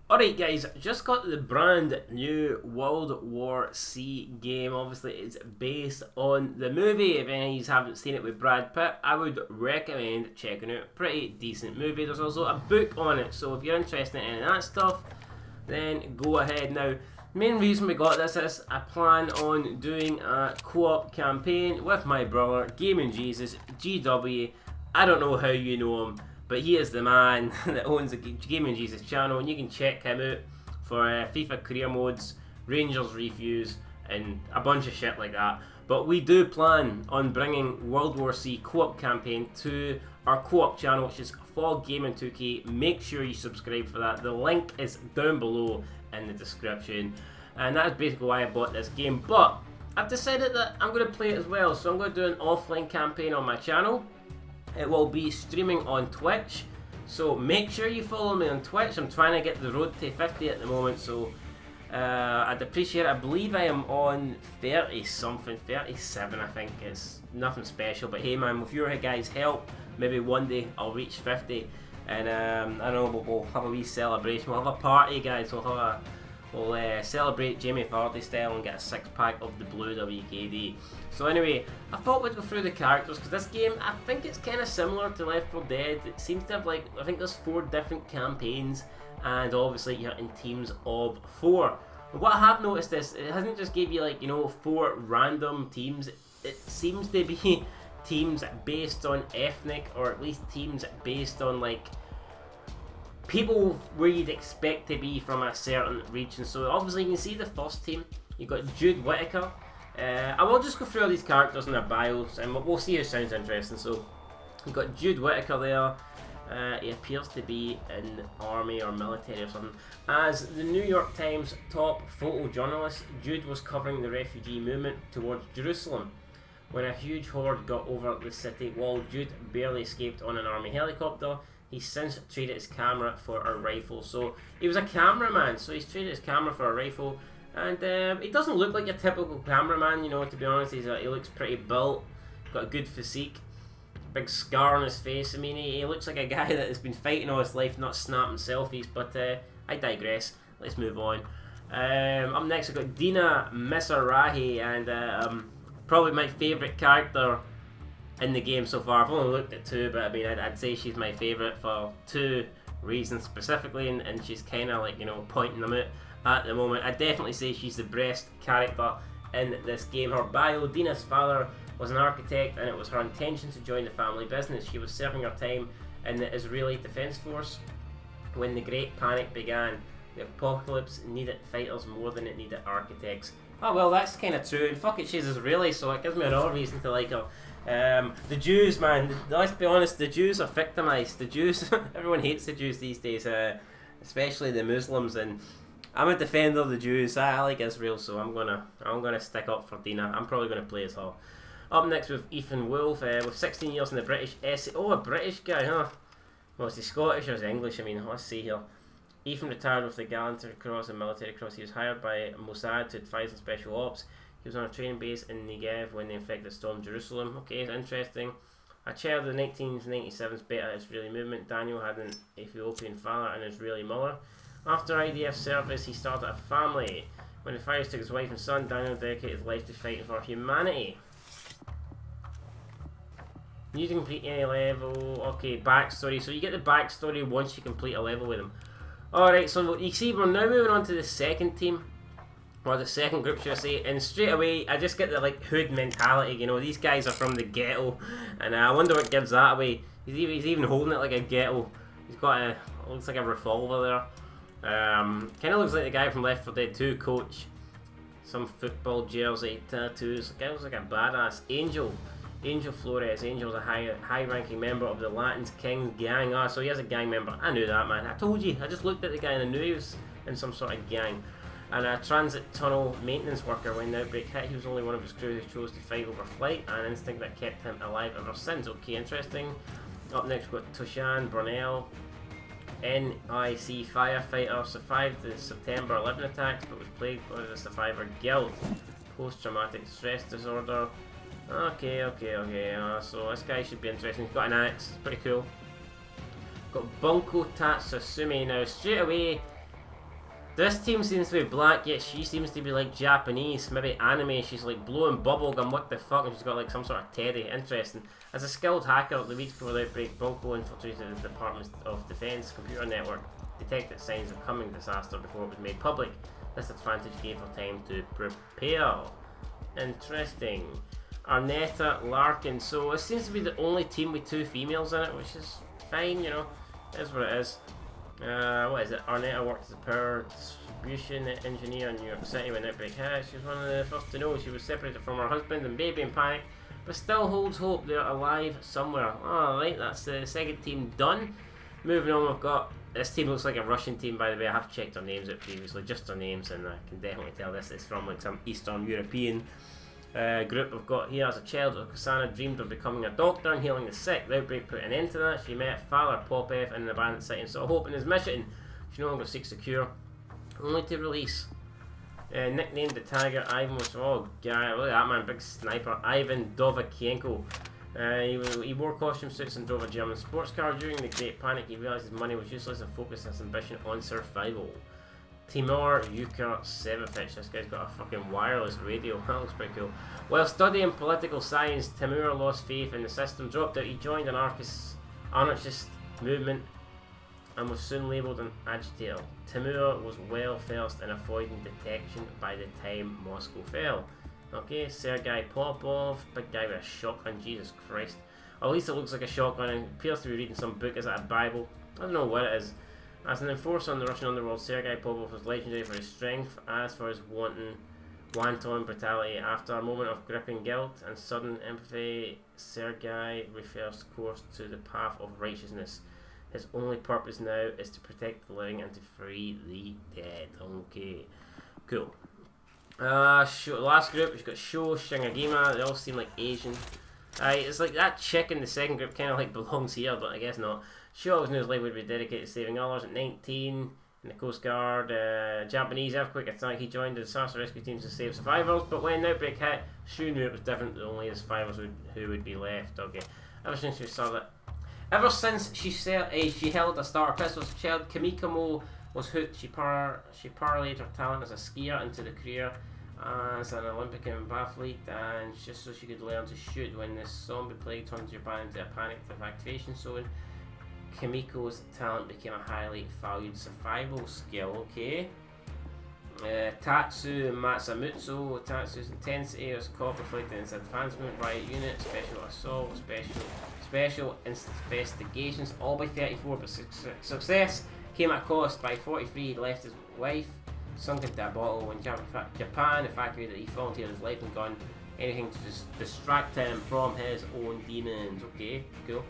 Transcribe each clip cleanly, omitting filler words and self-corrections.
Alright guys, just got the brand new World War C game. Obviously it's based on the movie. If any of you haven't seen it with Brad Pitt, I would recommend checking out. Pretty decent movie. There's also a book on it, so if you're interested in any of that stuff, then go ahead. Now, main reason we got this is I plan on doing a co-op campaign with my brother, Gaming Jesus, GW. I don't know how you know him, but he is the man that owns the Gaming Jesus channel, and you can check him out for FIFA career modes, Rangers reviews, and a bunch of shit like that. But we do plan on bringing World War C co-op campaign to our co-op channel, which is Fall Gaming 2K. Make sure you subscribe for that. The link is down below in the description, and that is basically why I bought this game. But I've decided that I'm going to play it as well, so I'm going to do an offline campaign on my channel. It will be streaming on Twitch, so make sure you follow me on Twitch. I'm trying to get the road to 50 at the moment, so I'd appreciate it. I believe I am on 30 something, 37 I think. It's nothing special, but hey man, with your guys' help, maybe one day I'll reach 50, and I don't know, we'll have a wee celebration. We'll have a party, guys. We'll celebrate Jamie Vardy style and get a 6-pack of the blue WKD. So anyway, I thought we'd go through the characters, because this game, I think it's kind of similar to Left 4 Dead. It seems to have, like, I think there's 4 different campaigns, and obviously you're in teams of 4. But what I have noticed is, it hasn't just gave you, like, you know, 4 random teams. It seems to be teams based on ethnic, or at least teams based on, like, people where you'd expect to be from a certain region. So obviously you can see the first team. You've got Jude Whittaker. I will just go through all these characters and their bios, and we'll see who sounds interesting. So you've got Jude Whittaker there. He appears to be in army or military or something. As the New York Times top photojournalist, Jude was covering the refugee movement towards Jerusalem when a huge horde got over the city wall. Jude barely escaped on an army helicopter. He's since traded his camera for a rifle. So he was a cameraman, so he's traded his camera for a rifle. And he doesn't look like a typical cameraman, you know, to be honest. He looks pretty built, got a good physique, big scar on his face. I mean, he looks like a guy that has been fighting all his life, not snapping selfies. But I digress. Let's move on. Up next, I've got Dina Misarahi, and probably my favourite character in the game so far. I've only looked at 2, but I mean, I'd say she's my favourite for 2 reasons specifically, and she's kind of like, you know, pointing them out at the moment. I'd definitely say she's the best character in this game. Her bio: Dina's father was an architect, and it was her intention to join the family business. She was serving her time in the Israeli Defence Force when the Great Panic began. The apocalypse needed fighters more than it needed architects. Oh well, that's kind of true, and fuck it, she's Israeli, so it gives me another reason to like her. The Jews, man, let's be honest, the Jews are victimised. The Jews, everyone hates the Jews these days, especially the Muslims, and I'm a defender of the Jews. I like Israel, so I'm gonna stick up for Dina. I'm probably gonna play as her. Up next with Ethan Wolf, with 16 years in the British SA. Oh, a British guy, huh? Well, is he Scottish or is he English? I mean, let's see here. Ethan retired with the Gallantry Cross and Military Cross. He was hired by Mossad to advise on special ops. He was on a training base in Negev when they infected stormed Jerusalem. Okay, interesting. A chair of the 1997's beta Israeli movement, Daniel had an Ethiopian father and an Israeli mother. After IDF service, he started a family. When the fires took his wife and son, Daniel dedicated his life to fighting for humanity. You need to complete any level. Okay, backstory. So you get the backstory once you complete a level with him. Alright, so you see we're now moving on to the second team, or the second group should I say, and straight away I just get the like hood mentality, you know, these guys are from the ghetto, and I wonder what gives that away. He's even holding it like a ghetto. He's got a, looks like a revolver there. Kind of looks like the guy from Left 4 Dead 2, coach. Some football jersey, tattoos, guy looks like a badass. Angel Flores. Angel's a high-ranking member of the Latin Kings gang. Ah, so he is a gang member. I knew that, man. I told you. I just looked at the guy and I knew he was in some sort of gang. And a transit tunnel maintenance worker when the outbreak hit. He was only one of his crew who chose to fight over flight, an instinct that kept him alive ever since. Okay, interesting. Up next we've got Toshan Burnell, NIC firefighter, survived the September 11 attacks but was plagued by the survivor guilt. Post-traumatic stress disorder. Okay, so this guy should be interesting. He's got an axe, it's pretty cool. Got Bunko Tatsasumi. Now straight away This team seems to be black, yet she seems to be like Japanese, maybe anime. She's like blowing bubblegum, what the fuck, and she's got like some sort of teddy. Interesting. As a skilled hacker, the weeks before the outbreak, Bronco infiltrated the Department of Defense computer network, detected signs of coming disaster before it was made public. This advantage gave her time to prepare. Interesting. Arnetta Larkin. So it seems to be the only team with 2 females in it, which is fine, you know. It is what it is. What is it? Arnetta worked as a power distribution engineer in New York City when outbreak hit. She was one of the first to know. She was separated from her husband and baby in panic, but still holds hope they're alive somewhere. Alright, that's the second team done. Moving on, we've got this team. Looks like a Russian team, by the way. I have checked their names out previously, just their names, and I can definitely tell this is from like some Eastern European group we've got here. As a child, Oksana dreamed of becoming a doctor and healing the sick. The outbreak put an end to that. She met Father Popov in an abandoned site and saw hope in his mission. She no longer seeks a cure, only to release. Nicknamed the Tiger, Ivan was, oh guy, look at that man, big sniper, Ivan Dovakienko. He wore costume suits and drove a German sports car. During the Great Panic, he realised his money was useless and focused his ambition on survival. Timur Yukarsevich, this guy's got a fucking wireless radio, that looks pretty cool. While studying political science, Timur lost faith in the system, dropped out. He joined an anarchist movement and was soon labelled an agitator. Timur was well versed in avoiding detection by the time Moscow fell. Okay, Sergei Popov, big guy with a shotgun, Jesus Christ. Or at least it looks like a shotgun and appears to be reading some book. Is that a Bible? I don't know what it is. As an enforcer in the Russian underworld, Sergei Popov was legendary for his strength, as for his wanton brutality. After a moment of gripping guilt and sudden empathy, Sergei reversed course to the path of righteousness. His only purpose now is to protect the living and to free the dead. Okay, cool. Last group, we've got Sho Shingagima. They all seem like Asian. It's like that chick in the second group kind of like belongs here, but I guess not. She always knew his life would be dedicated to saving others. At 19, in the Coast Guard, Japanese earthquake attack, he joined the disaster rescue teams to save survivors. But when the outbreak hit, Shu knew it was different. Only the survivors who would be left. Okay. Ever since she held a starter pistol as a child, Kimiko was hooked. She parlayed her talent as a skier into the career as an Olympic and athlete, and just so she could learn to shoot. When this zombie plague turned Japan into a panicked evacuation zone, Kimiko's talent became a highly valued survival skill. Okay. Tatsu Matsamutsu. Tatsu's intensity as a cop reflected in his advancement, riot unit, special assault, special investigations, all by 34, but success came at a cost. By 43, he left his wife sunk into a bottle. When Japan evacuated, he volunteered his life and gun, anything to just distract him from his own demons. Okay, cool.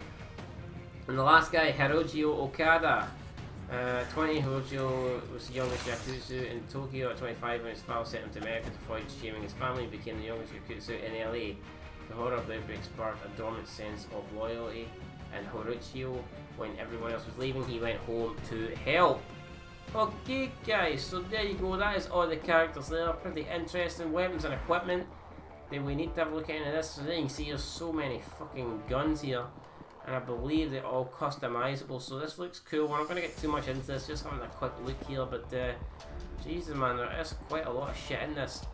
And the last guy, Hiroji Okada. 20, Hiroji was the youngest Yakuza in Tokyo. At 25, when his father sent him to America to avoid shaming his family, he became the youngest Yakuza in LA. The horror of the outbreak sparked a dormant sense of loyalty, and Hiroji, when everyone else was leaving, he went home to help. Okay guys, so there you go, that is all the characters there. Pretty interesting weapons and equipment that we need to have a look into this. So then you can see there's so many fucking guns here, and I believe they're all customizable, so this looks cool. We're not going to get too much into this, just having a quick look here, but Jesus man, there is quite a lot of shit in this.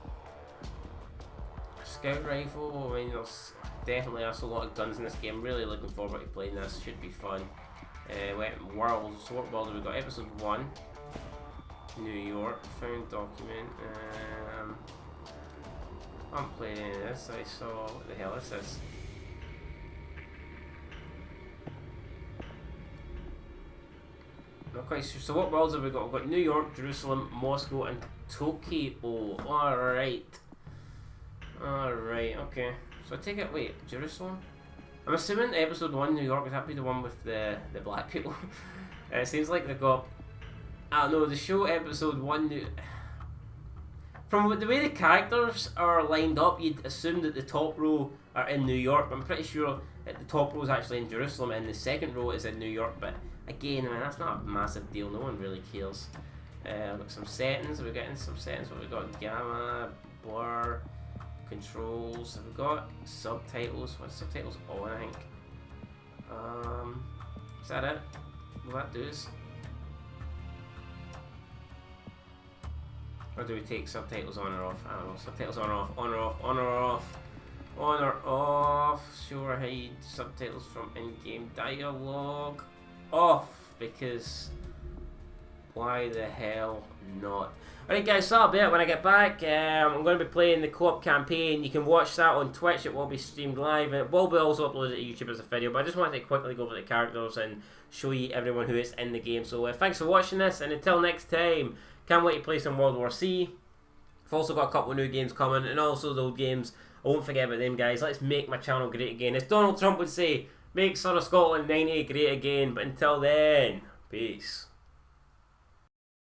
Scout rifle, I mean there's definitely a lot of guns in this game. Really looking forward to playing this, should be fun. Weapon Worlds, so what world have we got? Episode 1, New York, found document. I haven't played any of this, I saw, what the hell is this? Not quite sure. So what worlds have we got? We've got New York, Jerusalem, Moscow and Tokyo. Alright. Alright, okay. So I take it, wait, Jerusalem? I'm assuming episode 1 New York would have to be the one with the black people. It seems like they've got, I don't know, the show episode 1 from the way the characters are lined up, you'd assume that the top row are in New York. I'm pretty sure that the top row is actually in Jerusalem and the second row is in New York, but again, I mean, that's not a massive deal, no one really cares. We've got some settings, we're getting some settings, what we've got, gamma, blur, controls, we've got subtitles, what's subtitles on, I think. Is that it? Will that do us? Or do we take subtitles on or off? I don't know. Subtitles on or off, on or off, on or off, on or off. Sure, hide subtitles from in-game dialogue. Off, because why the hell not? Alright guys, so that'll be it when I get back. I'm going to be playing the co-op campaign. You can watch that on Twitch. It will be streamed live, and it will be also uploaded to YouTube as a video. But I just wanted to quickly go over the characters and show you everyone who is in the game. So thanks for watching this, and until next time, can't wait to play some World War C. I've also got a couple of new games coming, and also the old games. I won't forget about them, guys. Let's make my channel great again. As Donald Trump would say, make Son of Scotland 90 great again. But until then, peace.